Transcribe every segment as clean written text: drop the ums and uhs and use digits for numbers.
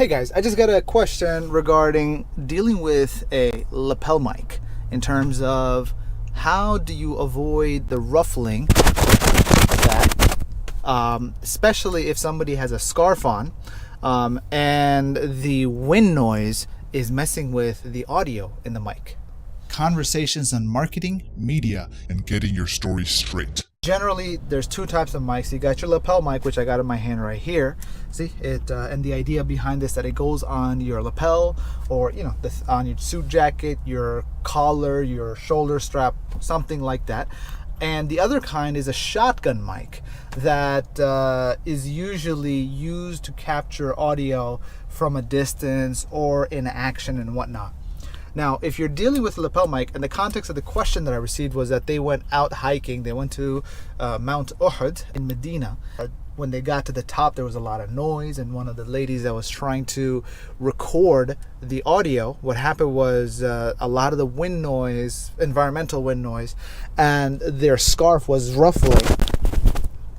Hey guys, I just got a question regarding dealing with a lapel mic in terms of how do you avoid the ruffling that, especially if somebody has a scarf on and the wind noise is messing with the audio in the mic. Conversations on marketing, media, and getting your story straight. Generally, there's two types of mics. You got your lapel mic, which I got in my hand right here. See it, and the idea behind this that it goes on your lapel, or on your suit jacket, your collar, your shoulder strap, something like that. And the other kind is a shotgun mic that is usually used to capture audio from a distance or in action and whatnot. Now, if you're dealing with a lapel mic, and the context of the question that I received was that they went out hiking, they went to Mount Uhud in Madina. When they got to the top, there was a lot of noise, and one of the ladies that was trying to record the audio, what happened was a lot of the wind noise, environmental wind noise, and their scarf was ruffling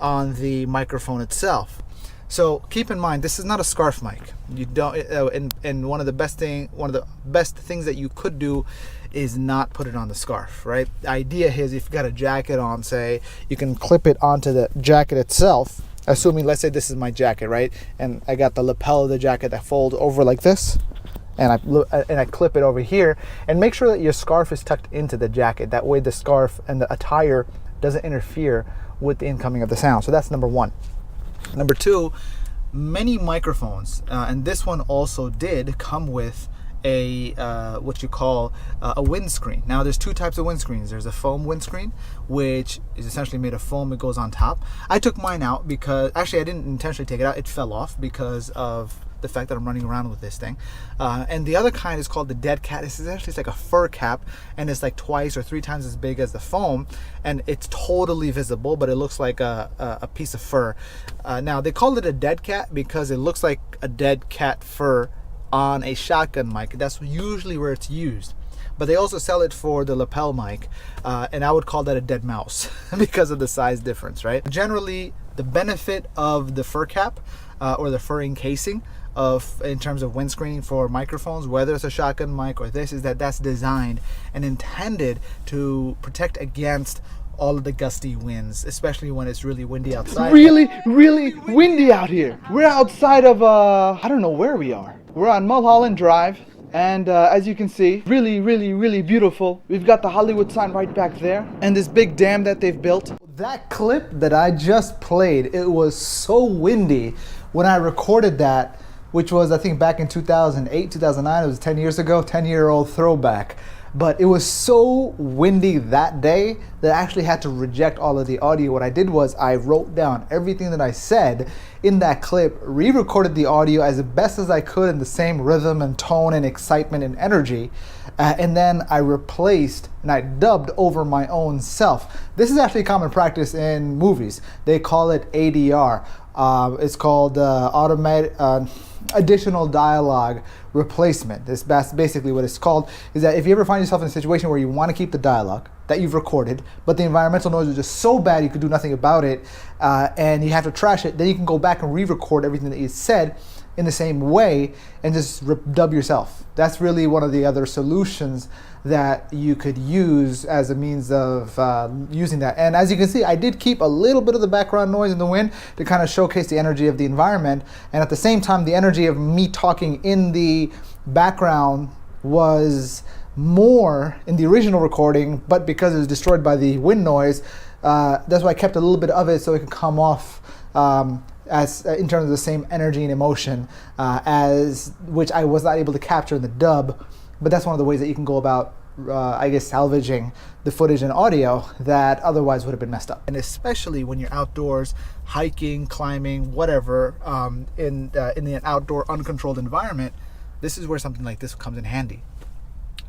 on the microphone itself. So keep in mind, this is not a scarf mic. You don't, and one of the best things that you could do is not put it on the scarf, right? The idea is if you got a jacket on, say, you can clip it onto the jacket itself. Assuming, let's say this is my jacket, right? And I got the lapel of the jacket that folds over like this, and I clip it over here, and make sure that your scarf is tucked into the jacket. That way the scarf and the attire doesn't interfere with the incoming of the sound. So that's number one. Number two, many microphones, and this one also did come with a what you call a windscreen. Now there's two types of windscreens. There's a foam windscreen, which is essentially made of foam. It goes on top. I took mine out because, actually I didn't intentionally take it out. It fell off because of the fact that I'm running around with this thing. And the other kind is called the dead cat. It's like a fur cap, and it's like twice or three times as big as the foam, and it's totally visible, but it looks like a piece of fur. Now they call it a dead cat because it looks like a dead cat fur on a shotgun mic. That's usually where it's used. But they also sell it for the lapel mic, and I would call that a dead mouse because of the size difference, right? Generally, the benefit of the fur cap or the fur encasing in terms of windscreening for microphones, whether it's a shotgun mic or this, is that that's designed and intended to protect against all of the gusty winds, especially when it's really windy outside. Really windy out here. We're outside of, I don't know where we are. We're on Mulholland Drive, and as you can see, really beautiful. We've got the Hollywood sign right back there, and this big dam that they've built. That clip that I just played, it was so windy when I recorded that, which was, I think, back in 2008, 2009. It was 10 years ago, 10-year-old throwback. But it was so windy that day that I actually had to reject all of the audio. What I did was I wrote down everything that I said in that clip, re-recorded the audio as best as I could in the same rhythm and tone and excitement and energy, and then I replaced and I dubbed over my own self. This is actually common practice in movies. They call it ADR. It's called additional dialogue replacement. That's basically what it's called. Is that if you ever find yourself in a situation where you want to keep the dialogue that you've recorded, but the environmental noise is just so bad you could do nothing about it, and you have to trash it, then you can go back and re-record everything that you said in the same way and just dub yourself. That's really one of the other solutions that you could use as a means of using that. And as you can see, I did keep a little bit of the background noise in the wind to kind of showcase the energy of the environment, and at the same time the energy of me talking in the background was more in the original recording, but because it was destroyed by the wind noise, that's why I kept a little bit of it so it could come off as in terms of the same energy and emotion as which I was not able to capture in the dub. But that's one of the ways that you can go about, I guess, salvaging the footage and audio that otherwise would have been messed up. And especially when you're outdoors, hiking, climbing, whatever, in an outdoor uncontrolled environment, this is where something like this comes in handy.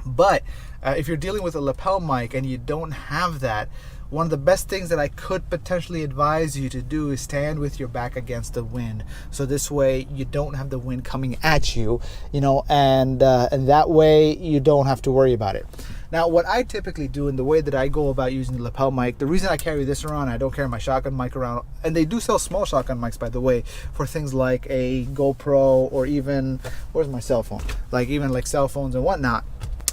But if you're dealing with a lapel mic and you don't have that, one of the best things that I could potentially advise you to do is stand with your back against the wind. So this way you don't have the wind coming at you, and that way you don't have to worry about it. Now, what I typically do and the way that I go about using the lapel mic, the reason I carry this around, I don't carry my shotgun mic around, and they do sell small shotgun mics, by the way, for things like a GoPro or even, where's my cell phone? Like even like cell phones and whatnot.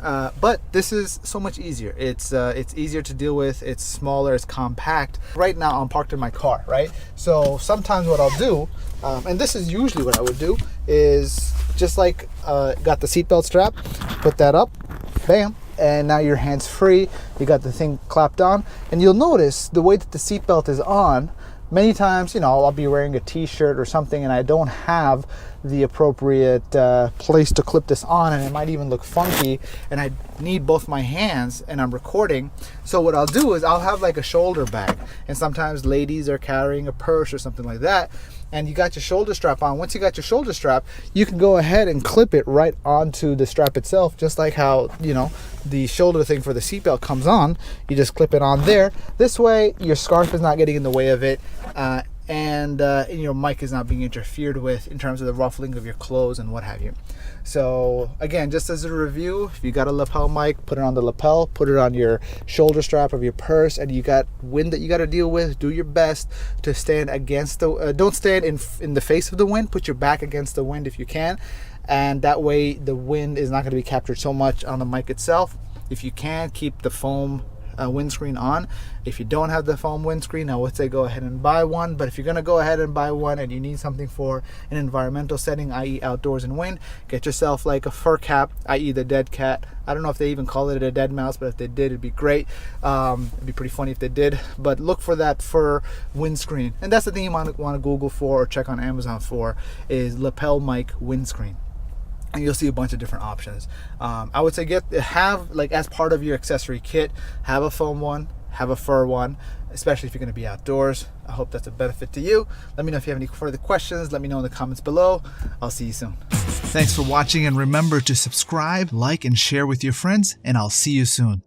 But this is so much easier. It's easier to deal with. It's smaller. It's compact. Right now, I'm parked in my car, right? So sometimes what I'll do, and this is usually what I would do, is just like got the seatbelt strap, put that up, bam, and now your hand's free. You got the thing clapped on, and you'll notice the way that the seatbelt is on. Many times, you know, I'll be wearing a t-shirt or something and I don't have the appropriate place to clip this on, and it might even look funky, and I need both my hands and I'm recording. So what I'll do is I'll have like a shoulder bag, and sometimes ladies are carrying a purse or something like that, and you got your shoulder strap on. Once you got your shoulder strap, you can go ahead and clip it right onto the strap itself, just like how, you know, the shoulder thing for the seatbelt comes on. You just clip it on there. This way your scarf is not getting in the way of it, and your mic is not being interfered with in terms of the ruffling of your clothes and what have you. So again, just as a review, if you got a lapel mic, put it on the lapel, put it on your shoulder strap of your purse, and you got wind that you got to deal with, do your best to stand against the don't stand in the face of the wind. Put your back against the wind if you can, and that way the wind is not going to be captured so much on the mic itself. If you can, keep the foam windscreen on. If you don't have the foam windscreen, I would say go ahead and buy one. But if you're gonna go ahead and buy one and you need something for an environmental setting, i.e. outdoors and wind, get yourself like a fur cap, i.e. the dead cat. I don't know if they even call it a dead mouse, but if they did, it'd be great. It'd be pretty funny if they did. But look for that fur windscreen, and that's the thing you want to Google for or check on Amazon for, is lapel mic windscreen. And you'll see a bunch of different options. I would say have like, as part of your accessory kit, have a foam one, have a fur one, especially if you're going to be outdoors. I hope that's a benefit to you. Let me know if you have any further questions. Let me know in the comments below. I'll see you soon. Thanks for watching, and remember to subscribe, like, and share with your friends, and I'll see you soon.